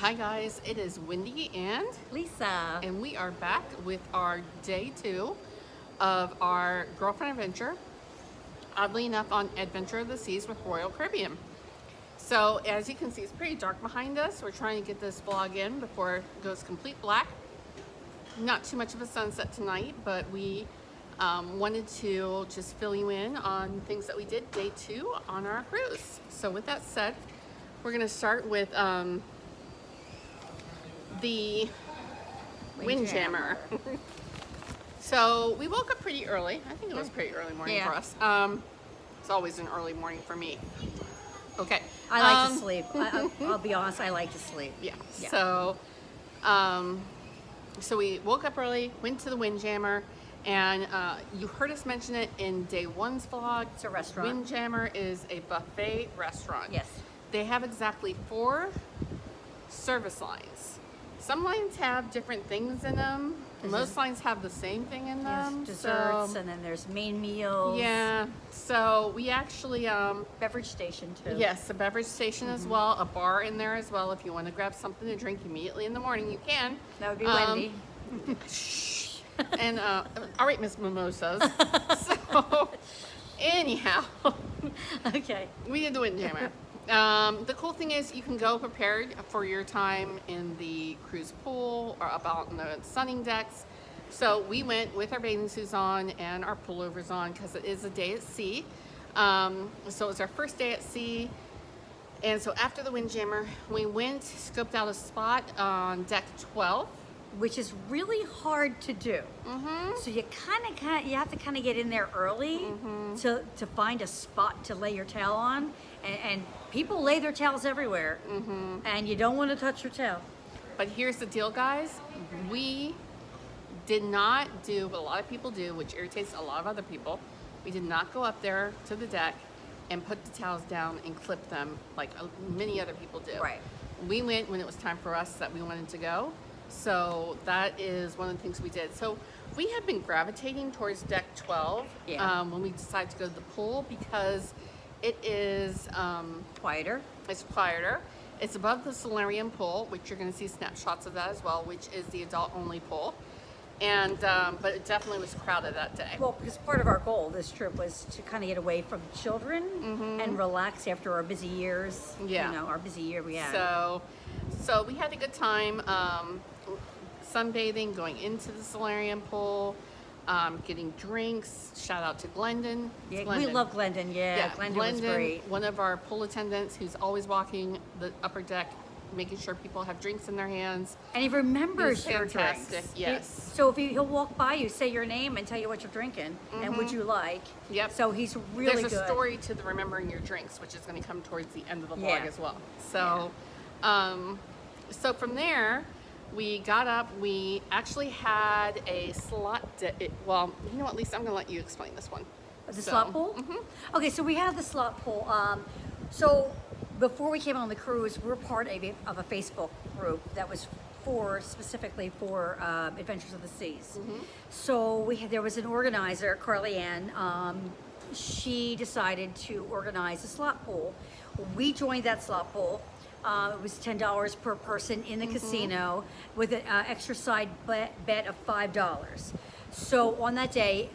Hi guys, it is Wendy and Lisa. and we are back with our day 2 of our girlfriend adventure. Oddly enough, on Adventure of the Seas with Royal Caribbean. So as you can see, it's pretty dark behind us. We're trying to get this vlog in before it goes complete black. Not too much of a sunset tonight, but we wanted to just fill you in on things that we did day 2 on our cruise. So with that said, we're going to start with the Windjammer. So we woke up pretty early. I think it was pretty early morning for us. It's always an early morning for me. Okay. I like to sleep. I'll be honest, I like to sleep. Yeah. So, so we woke up early, went to the Windjammer, and you heard us mention it in day 1's vlog. It's a restaurant. Windjammer is a buffet restaurant. Yes. They have exactly 4 service lines. Some lines have different things in them. Most lines have the same thing in them. There's desserts, and then there's main meals. Yeah. So we actually Beverage station too. yes, a beverage station as well, a bar in there as well. If you want to grab something to drink immediately in the morning, you can. That would be Wendy. Shh. And all right, Miss Mimosas. So anyhow, Okay. we did the Windjammer. The cool thing is you can go prepared for your time in the cruise pool or up out in the sunning decks. So we went with our bathing suits on and our pullovers on because it is a day at sea. So it was our first day at sea. And so after the Windjammer, we went, scoped out a spot on deck 12. Which is really hard to do. So you you have to kind of get in there early to find a spot to lay your towel on, and people lay their towels everywhere, and you don't want to touch your towel. But here's the deal, guys. We did not do what a lot of people do, which irritates a lot of other people. We did not go up there to the deck and put the towels down and clip them like many other people do. Right. We went when it was time for us that we wanted to go. So that is one of the things we did. So we have been gravitating towards deck 12 when we decided to go to the pool because it is Quieter. it's quieter. It's above the solarium pool, which you're going to see snapshots of that as well, which is the adult-only pool. And but it definitely was crowded that day. Well, because part of our goal this trip was to kind of get away from children and relax after our busy years. Yeah. You know, our busy year we had. So we had a good time sunbathing, going into the solarium pool, getting drinks. Shout out to Glendon. Yeah, Glendon. we love Glendon. Yeah, Glendon was great. One of our pool attendants who's always walking the upper deck, making sure people have drinks in their hands. And he remembers He's your fantastic, drinks. yes. So if he'll walk by you, say your name, and tell you what you're drinking and what you like. Yep. So he's really There's good. a story to the remembering your drinks, which is going to come towards the end of the vlog Yeah. as well. So, so from there, we got up. We actually had a slot. Well, you know what, Lisa, I'm going to let you explain this one. The slot pool? Okay, so we had the slot pool. So before we came on the cruise, we were part of a Facebook group that was specifically for Adventures of the Seas. So there was an organizer, Carly Ann. She decided to organize a slot pool. We joined that slot pool. It was $10 per person in the casino with an extra side bet of $5. So on that day,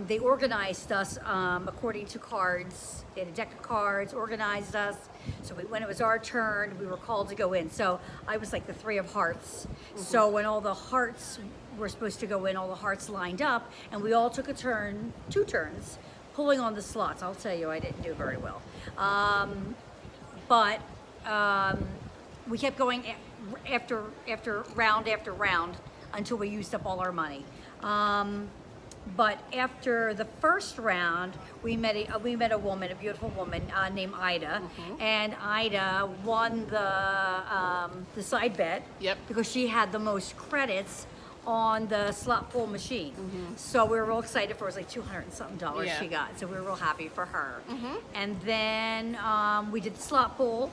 they organized us according to cards. They had a deck of cards, organized us. So when it was our turn, we were called to go in. So I was like the 3 of hearts. So when all the hearts were supposed to go in, all the hearts lined up, and we all took a turn, 2 turns, pulling on the slots. I'll tell you, I didn't do very well. But we kept going after round until we used up all our money. But after the first round, we met a woman, a beautiful woman named Ida, and Ida won the side bet because she had the most credits on the slot pool machine. So we were real excited for it. It was like $200 and something she got. So we were real happy for her. And then we did the slot pool.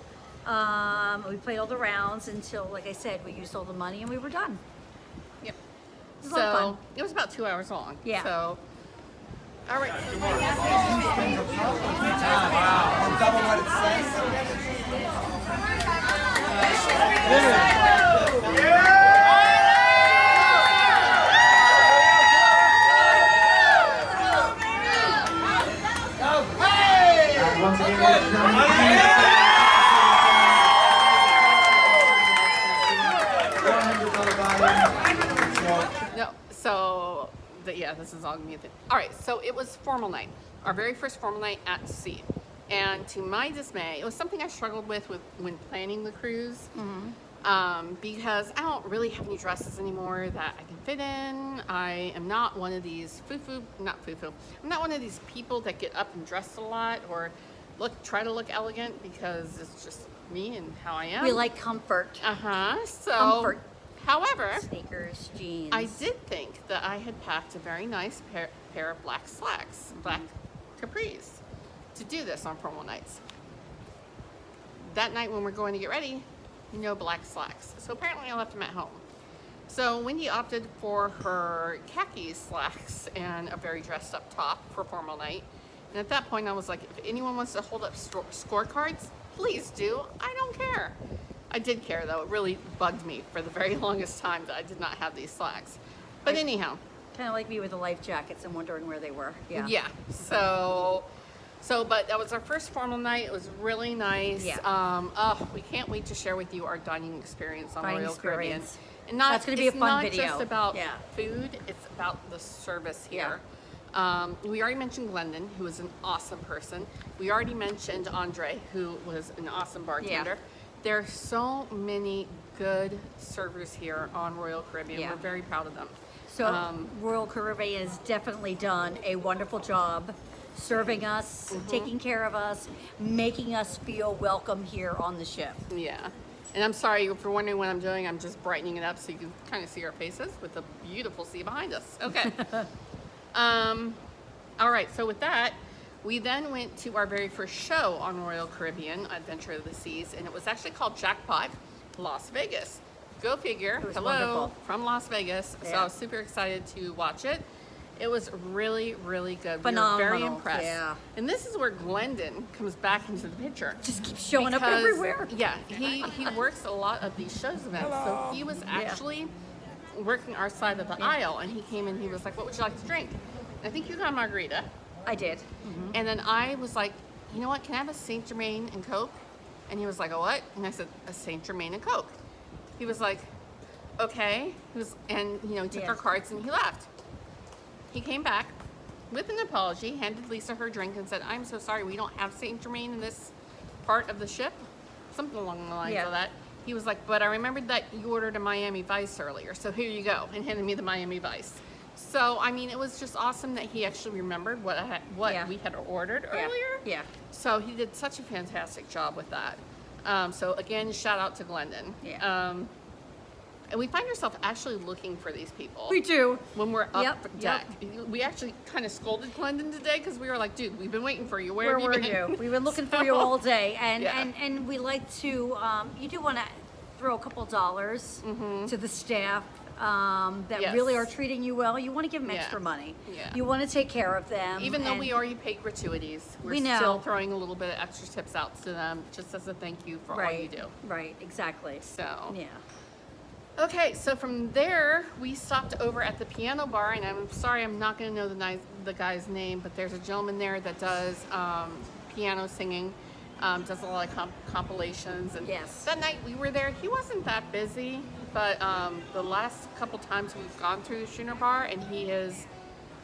We played all the rounds until, like I said, we used all the money and we were done. Yep. It was a lot of fun. It was about 2 hours long. Yeah. So, all right. Wow. this is all gonna be a thing. All right, so it was formal night, our very first formal night at sea. And to my dismay, it was something I struggled with when planning the cruise. Because I don't really have any dresses anymore that I can fit in. I am not one of these I'm not one of these people that get up and dress a lot or try to look elegant, because it's just me and how I am. We like comfort. So, Comfort. however, Sneakers, jeans. I did think that I had packed a very nice pair of black slacks, black capris, to do this on formal nights. That night when we're going to get ready, no black slacks. So apparently I left them at home. So Wendy opted for her khaki slacks and a very dressed up top for formal night. And at that point I was like, if anyone wants to hold up scorecards, please do. I don't care. I did care though. It really bugged me for the very longest time that I did not have these slacks. But anyhow. Kind of like me with the life jackets and wondering where they were. Yeah. Yeah. But that was our first formal night. It was really nice. Yeah. We can't wait to share with you our dining experience on Dining Royal Caribbean. experience. And That's gonna be a fun video. It's not just about Yeah. food, it's about the service here. We already mentioned Glendon, who was an awesome person. We already mentioned Andre, who was an awesome bartender. There are so many good servers here on Royal Caribbean. Yeah. We're very proud of them. So Royal Caribbean has definitely done a wonderful job serving us, taking care of us, making us feel welcome here on the ship. Yeah. And I'm sorry if you're wondering what I'm doing. I'm just brightening it up so you can kind of see our faces with the beautiful sea behind us. Okay. All right. So with that, we then went to our very first show on Royal Caribbean, Adventure of the Seas, and it was actually called Jackpot, Las Vegas. Go figure. It was Hello wonderful. from Las Vegas. So Yeah. I was super excited to watch it. It was really, really good. Phenomenal. We were very impressed. Yeah. And this is where Glendon comes back into the picture. Just keeps showing up Because, everywhere. Yeah, he works a lot of these shows events. So he was actually working our side of the aisle, and he came in, he was like, what would you like to drink? I think you got a margarita. I did. And then I was like, you know what, can I have a Saint Germain and Coke? And he was like, a what? And I said, a Saint Germain and Coke. He was like, okay. He took our cards and he left. He came back with an apology, handed Lisa her drink, and said, I'm so sorry, we don't have Saint Germain in this part of the ship. Something along the lines of that. He was like, but I remembered that you ordered a Miami Vice earlier, so here you go, and handed me the Miami Vice. So, I mean, it was just awesome that he actually remembered what we had ordered earlier. Yeah. So he did such a fantastic job with that. So again, shout out to Glendon. Yeah. And we find ourselves actually looking for these people. We do. When we're up Yep, deck. We actually kind of scolded Glendon today because we were like, dude, we've been waiting for you. Where have were you been? you? We've been looking for you all day, and Yeah. and we like to. You do want to throw a couple dollars to the staff that Yes. really are treating you well. You want to give them Yeah. extra money. Yeah. You want to take care of them, Even though and we already paid gratuities, we're We know. still throwing a little bit of extra tips out to them just as a thank you for all you do. Right. Exactly. So, Yeah. okay, so from there, we stopped over at the piano bar, and I'm sorry I'm not going to know the guy's name, but there's a gentleman there that does piano singing, does a lot of compilations. And Yes. that night we were there, he wasn't that busy, but the last couple times we've gone through the Schooner bar, and he is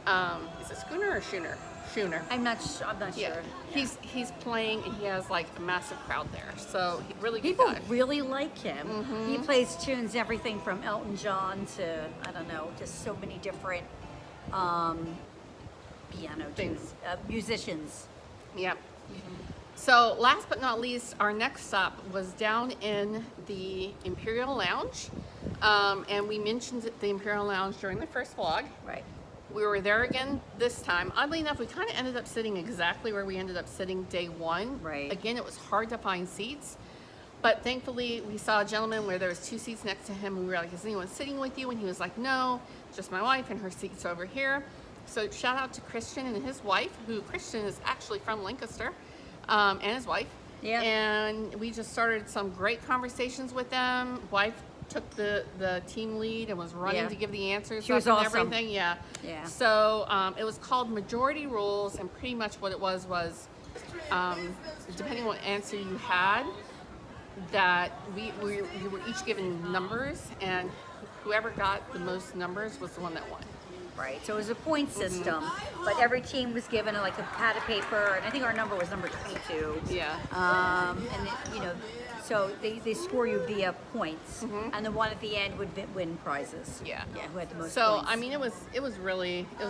it Schooner or Schooner? Schooner. I'm not sure. He's playing, and he has like a massive crowd there, so really good People guy. really like him. He plays tunes, everything from Elton John to, I don't know, just so many different piano tunes, musicians. Yep. So last but not least, our next stop was down in the Imperial Lounge. And we mentioned the Imperial Lounge during the first vlog. Right. We were there again this time. Oddly enough, we kind of ended up sitting exactly where we ended up sitting day one. Right. Again, it was hard to find seats. But thankfully, we saw a gentleman where there was 2 seats next to him. And we were like, is anyone sitting with you? And he was like, no, just my wife, and her seat's over here. So shout out to Christian and his wife, who Christian is actually from Lancaster, and his wife. Yeah. And we just started some great conversations with them. Wife took the team lead and was running Yeah. to give the answers She was and awesome. everything. Yeah. Yeah. So it was called Majority Rules, and pretty much what it was depending on what answer you had, that we were each given numbers, and whoever got the most numbers was the one that won. right? So it was a point system, but every team was given like a pad of paper, and I think our number was number 22. Yeah. And so they score you via points, and the one at the end would win prizes. Yeah. Yeah, who had the most So points. I mean, it was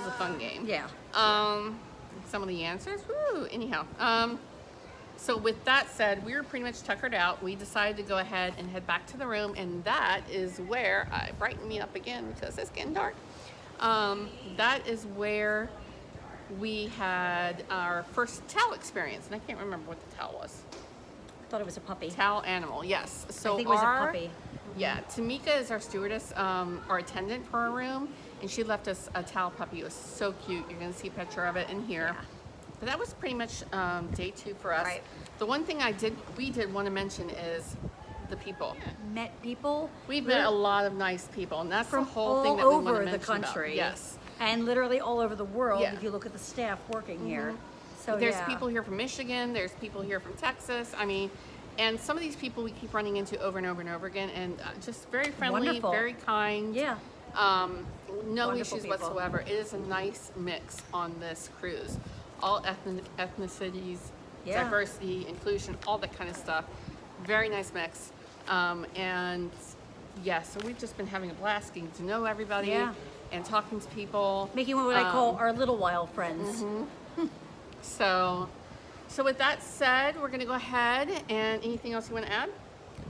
a fun game. Yeah. Some of the answers. Woo. Anyhow. So with that said, we were pretty much tuckered out. We decided to go ahead and head back to the room, and that is where brighten me up again because it's getting dark. That is where we had our first towel experience, and I can't remember what the towel was. I thought it was a puppy. Towel animal, yes. So I think it was a puppy. Yeah, Tamika is our stewardess, our attendant for our room, and she left us a towel puppy. It was so cute. You're going to see a picture of it in here. Yeah. But that was pretty much day 2 for us. Right. The one thing we did want to mention is the people. Met people. We've met a lot of nice people, and that's the whole all thing that we want to over mention the country. about. Yes. And literally all over the world, Yeah. if you look at the staff working here. So There's yeah. people here from Michigan. There's people here from Texas. I mean, and some of these people we keep running into over and over and over again, and just very friendly, Wonderful. very kind. Yeah. No Wonderful issues people. whatsoever. It is a nice mix on this cruise. All ethnicities, Yeah. diversity, inclusion, all that kind of stuff. Very nice mix. And yeah, so we've just been having a blast getting to know everybody Yeah. and talking to people. Making what I call our little wild friends. So with that said, we're going to go ahead, and anything else you want to add?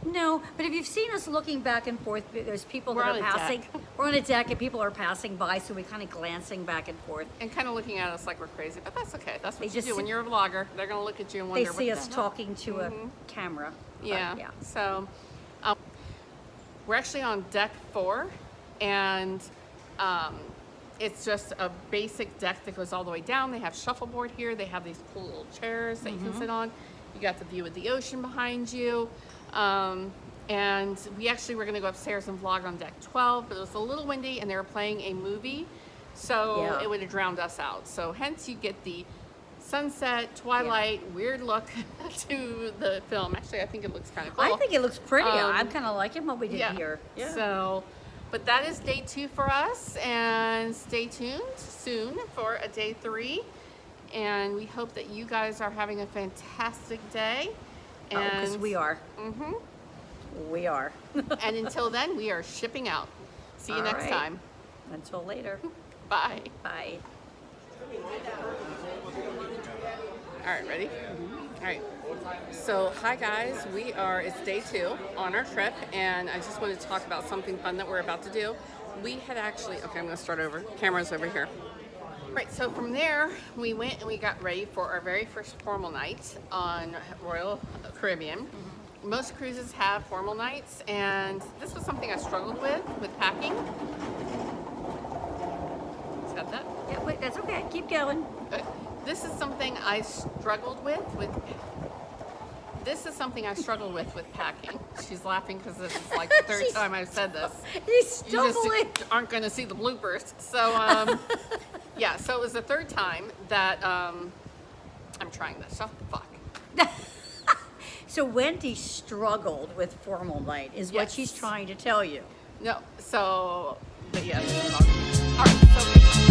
No, but if you've seen us looking back and forth, there's people We're that on are a passing. deck. We're on a deck and people are passing by, so we're kind of glancing back and forth. And kind of looking at us like we're crazy, but that's okay. That's what They you just do when see- you're a vlogger. They're going to look at you and They wonder see what us the hell? talking to a camera. But, Yeah. yeah. So we're actually on deck 4, and it's just a basic deck that goes all the way down. They have shuffleboard here. They have these cool little chairs that you can sit on. You got the view of the ocean behind you. And we actually were going to go upstairs and vlog on deck 12, but it was a little windy, and they were playing a movie, so Yeah. it would have drowned us out. So hence you get the sunset, twilight, weird look to the film. Actually, I think it looks kind of cool. I think it looks pretty. Um, I'm kind of liking what we did here. Yeah. So, but that is day 2 for us, and stay tuned soon for a day 3. And we hope that you guys are having a fantastic day. Because we are. We are. And until then, we are shipping out. See you All next right. time. Until later. Bye. Bye. All right, ready? All right. So, hi guys. It's day 2 on our trip, and I just wanted to talk about something fun that we're about to do. We had actually, okay, I'm going to start over. Camera's over here. Right, so from there, we went and we got ready for our very first formal night on Royal Caribbean. Most cruises have formal nights, and this was something I struggled with packing. Got that? Yeah, wait, that's okay. Keep going. This is something I struggled with packing. She's laughing because this is like the third time I've said this. He's You just stumbling. aren't going to see the bloopers. So, yeah, so it was the third time that I'm trying this. Shut the fuck. So Wendy struggled with formal night, is what Yes. she's trying to tell you. No, so, but yeah, this is awesome. All right, so